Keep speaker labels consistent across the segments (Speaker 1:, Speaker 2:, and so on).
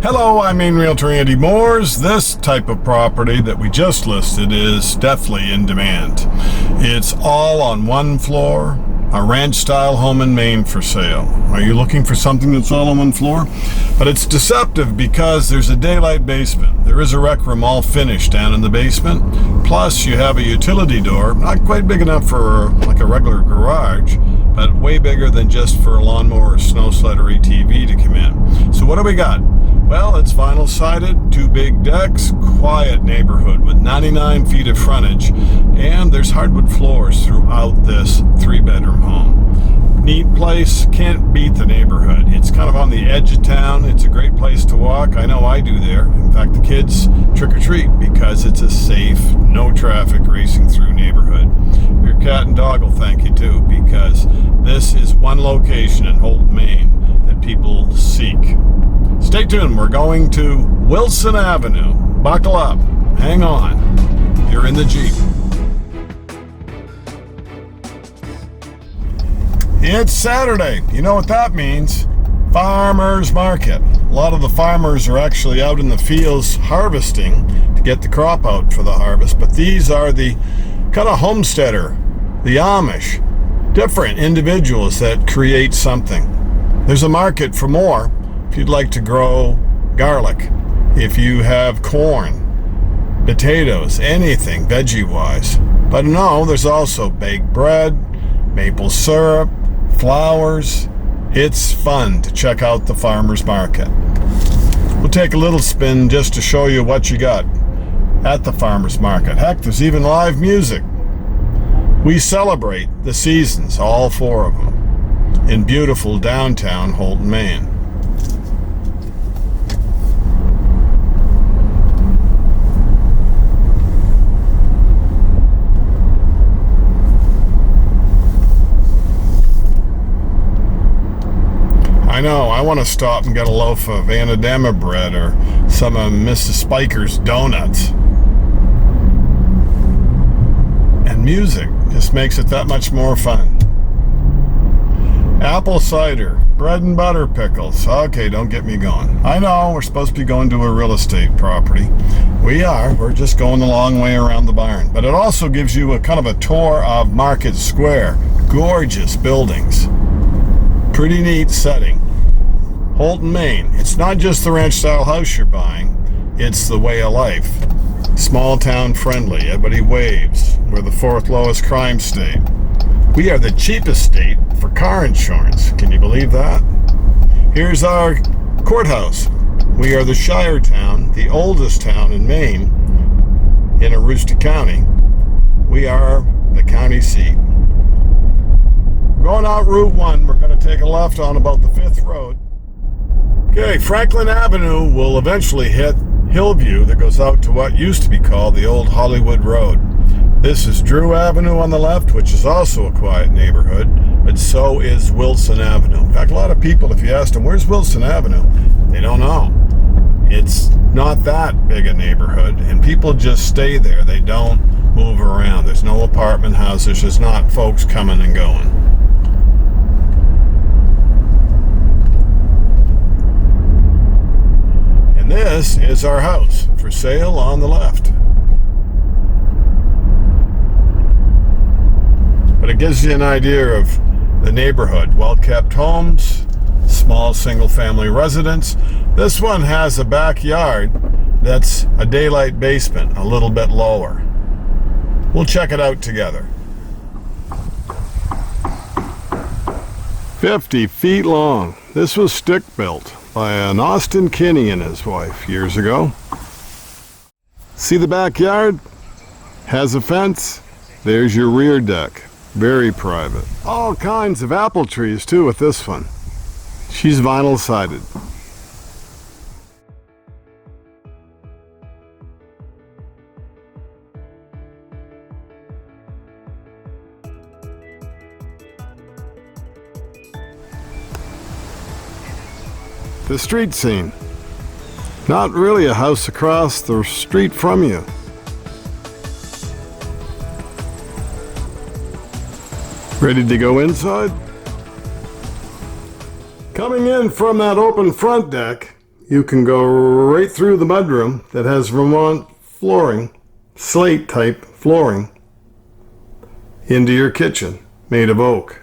Speaker 1: Hello, I'm Maine Realtor Andy Moores. This type of property that we just listed is definitely in demand. It's all on one floor, a ranch-style home in Maine for sale. Are you looking for something that's all on one floor? But it's deceptive because there's a daylight basement. There is a rec room all finished down in the basement. Plus, you have a utility door, not quite big enough for like a regular garage, but way bigger than just for a lawnmower, snow sled, or ATV to come in. So what do we got? Well, it's vinyl sided, 2 big decks, quiet neighborhood with 99 feet of frontage, and there's hardwood floors throughout this 3-bedroom home. Neat place, can't beat the neighborhood. It's kind of on the edge of town. It's a great place to walk. I know I do there. In fact, the kids trick or treat because it's a safe, no traffic racing through neighborhood. Your cat and dog will thank you too, because this is one location in Houlton, Maine that people seek. Stay tuned. We're going to Wilson Avenue. Buckle up. Hang on. You're in the Jeep. It's Saturday. You know what that means? Farmers market. A lot of the farmers are actually out in the fields harvesting to get the crop out for the harvest. But these are the kind of homesteader, the Amish, different individuals that create something. There's a market for more. If you'd like to grow garlic, if you have corn, potatoes, anything veggie-wise. But no, there's also baked bread, maple syrup, flowers. It's fun to check out the farmer's market. We'll take a little spin just to show you what you got at the farmer's market. Heck, there's even live music. We celebrate the seasons, all 4 of them, in beautiful downtown Houlton, Maine. I know, I want to stop and get a loaf of Anadema bread or some of Mrs. Spiker's donuts. And music just makes it that much more fun. Apple cider, bread and butter pickles. Okay, don't get me going. I know, we're supposed to be going to a real estate property. We are. We're just going the long way around the barn. But it also gives you a kind of a tour of Market Square. Gorgeous buildings. Pretty neat setting. Houlton, Maine. It's not just the ranch-style house you're buying. It's the way of life. Small town friendly. Everybody waves. We're the 4th lowest crime state. We are the cheapest state for car insurance. Can you believe that? Here's our courthouse. We are the Shire town, the oldest town in Maine, in Aroostook County. We are the county seat. Going out Route 1, we're going to take a left on about the 5th road. Okay, Franklin Avenue will eventually hit Hillview that goes out to what used to be called the old Hollywood Road. This is Drew Avenue on the left, which is also a quiet neighborhood, but so is Wilson Avenue. In fact, a lot of people, if you ask them, where's Wilson Avenue? They don't know. It's not that big a neighborhood, and people just stay there. They don't move around. There's no apartment houses. There's not folks coming and going. And this is our house for sale on the left. But it gives you an idea of the neighborhood. Well-kept homes, small single-family residence. This one has a backyard that's a daylight basement, a little bit lower. We'll check it out together. 50 feet long. This was stick-built by an Austin Kinney and his wife years ago. See the backyard? Has a fence. There's your rear deck. Very private. All kinds of apple trees too with this one. She's vinyl sided. The street scene. Not really a house across the street from you. Ready to go inside? Coming in from that open front deck, you can go right through the mudroom that has Vermont flooring, slate type flooring, into your kitchen made of oak.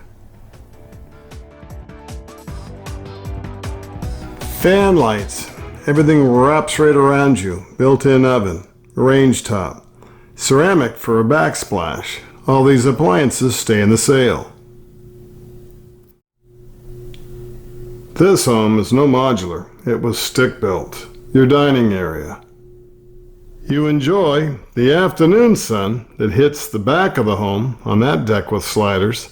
Speaker 1: Fan lights, everything wraps right around you. Built-in oven, range top, ceramic for a backsplash. All these appliances stay in the sale. This home is no modular. It was stick-built. Your dining area. You enjoy the afternoon sun that hits the back of the home on that deck with sliders.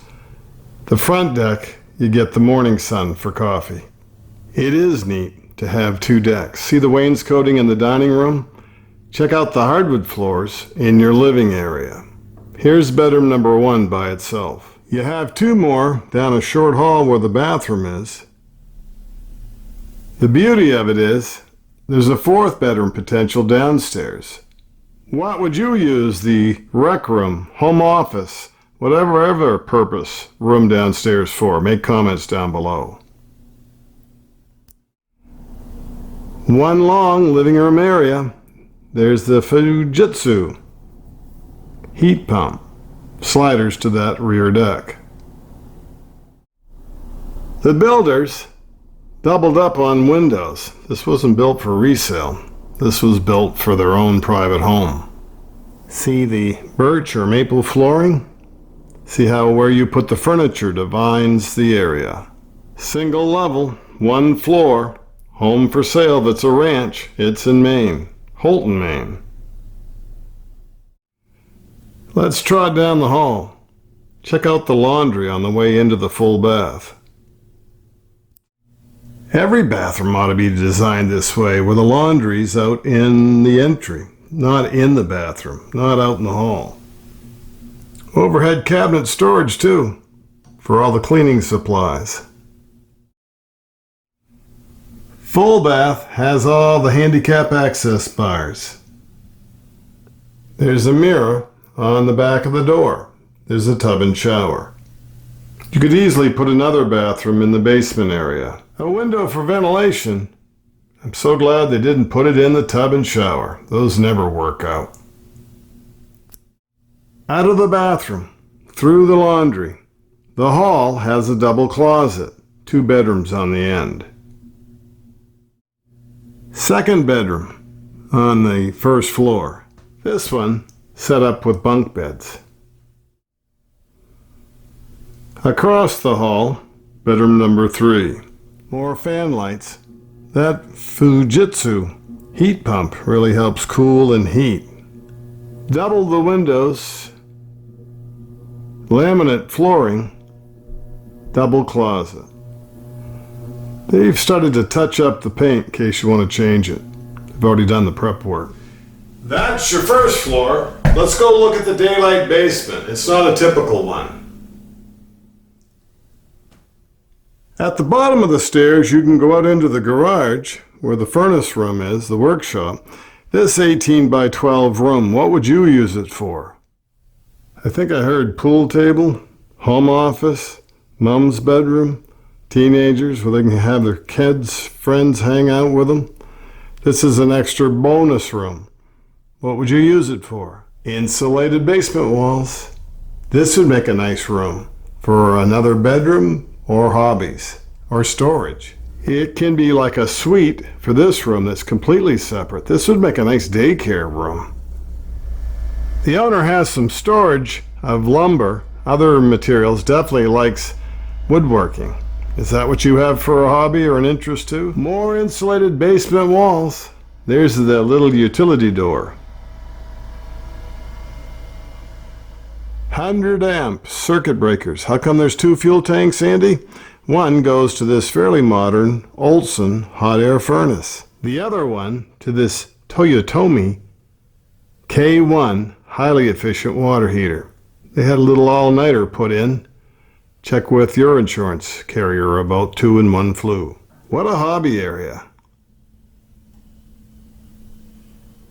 Speaker 1: The front deck, you get the morning sun for coffee. It is neat to have two decks. See the wainscoting in the dining room? Check out the hardwood floors in your living area. Here's bedroom number 1 by itself. You have 2 more down a short hall where the bathroom is. The beauty of it is, there's a 4th bedroom potential downstairs. What would you use the rec room, home office, whatever other purpose room downstairs for? Make comments down below. One long living room area. There's the Fujitsu heat pump, sliders to that rear deck. The builders doubled up on windows. This wasn't built for resale. This was built for their own private home. See the birch or maple flooring? See how where you put the furniture defines the area. Single level, 1 floor, home for sale that's a ranch. It's in Maine, Houlton, Maine. Let's trot down the hall. Check out the laundry on the way into the full bath. Every bathroom ought to be designed this way, where the laundry's out in the entry, not in the bathroom, not out in the hall. Overhead cabinet storage too, for all the cleaning supplies. Full bath has all the handicap access bars. There's a mirror on the back of the door. There's a tub and shower. You could easily put another bathroom in the basement area. A window for ventilation. I'm so glad they didn't put it in the tub and shower. Those never work out. Out of the bathroom, through the laundry. The hall has a double closet, 2 bedrooms on the end. Second bedroom on the first floor. This one set up with bunk beds. Across the hall, bedroom number 3. More fan lights. That Fujitsu heat pump really helps cool and heat. Double the windows. Laminate flooring. Double closet. They've started to touch up the paint in case you want to change it. They've already done the prep work. That's your first floor. Let's go look at the daylight basement. It's not a typical one. At the bottom of the stairs, you can go out into the garage, where the furnace room is, the workshop. This 18 by 12 room, what would you use it for? I think I heard pool table, home office, mom's bedroom, teenagers where they can have their kids, friends hang out with them. This is an extra bonus room. What would you use it for? Insulated basement walls. This would make a nice room for another bedroom, or hobbies, or storage. It can be like a suite for this room that's completely separate. This would make a nice daycare room. The owner has some storage of lumber, other materials, definitely likes woodworking. Is that what you have for a hobby or an interest too? More insulated basement walls. There's the little utility door. 100 amp circuit breakers. How come there's 2 fuel tanks, Andy? One goes to this fairly modern Olson hot air furnace. The other one to this Toyotomi K1 highly efficient water heater. They had a little all-nighter put in. Check with your insurance carrier about 2 in 1 flu. What a hobby area.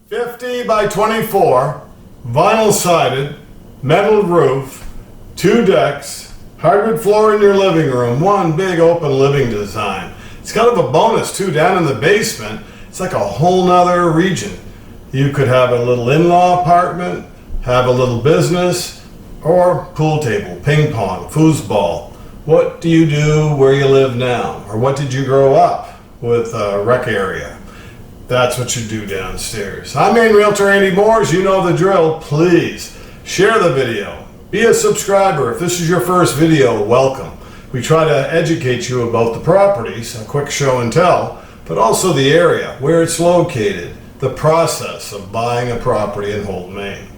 Speaker 1: 50 by 24, vinyl sided, metal roof, 2 decks, hardwood floor in your living room, one big open living design. It's kind of a bonus too. Down in the basement, it's like a whole nother region. You could have a little in-law apartment, have a little business, or pool table, ping pong, foosball. What do you do where you live now? Or what did you grow up with a rec area? That's what you do downstairs. I'm Maine Realtor Andy Moores. You know the drill. Please share the video. Be a subscriber. If this is your first video, welcome. We try to educate you about the properties, a quick show and tell, but also the area, where it's located, the process of buying a property in Houlton, Maine.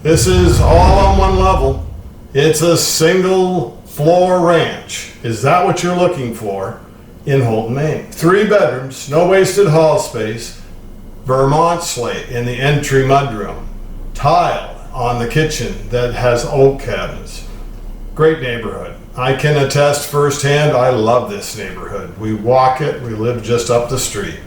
Speaker 1: This is all on one level. It's a single floor ranch. Is that what you're looking for in Houlton, Maine? 3 bedrooms, no wasted hall space, Vermont slate in the entry mudroom, tile on the kitchen that has oak cabinets. Great neighborhood. I can attest firsthand, I love this neighborhood. We walk it, we live just up the street.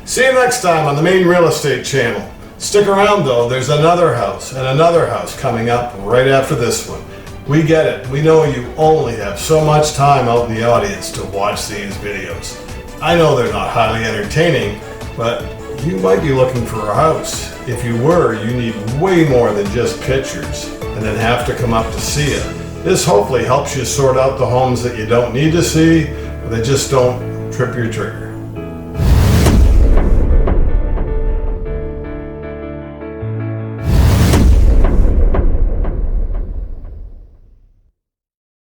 Speaker 1: See you next time on the Maine Real Estate Channel. Stick around though, there's another house and another house coming up right after this one. We get it, we know you only have so much time out in the audience to watch these videos. I know they're not highly entertaining, but you might be looking for a house. If you were, you need way more than just pictures and then have to come up to see it. This hopefully helps you sort out the homes that you don't need to see, or that just don't trip your trigger.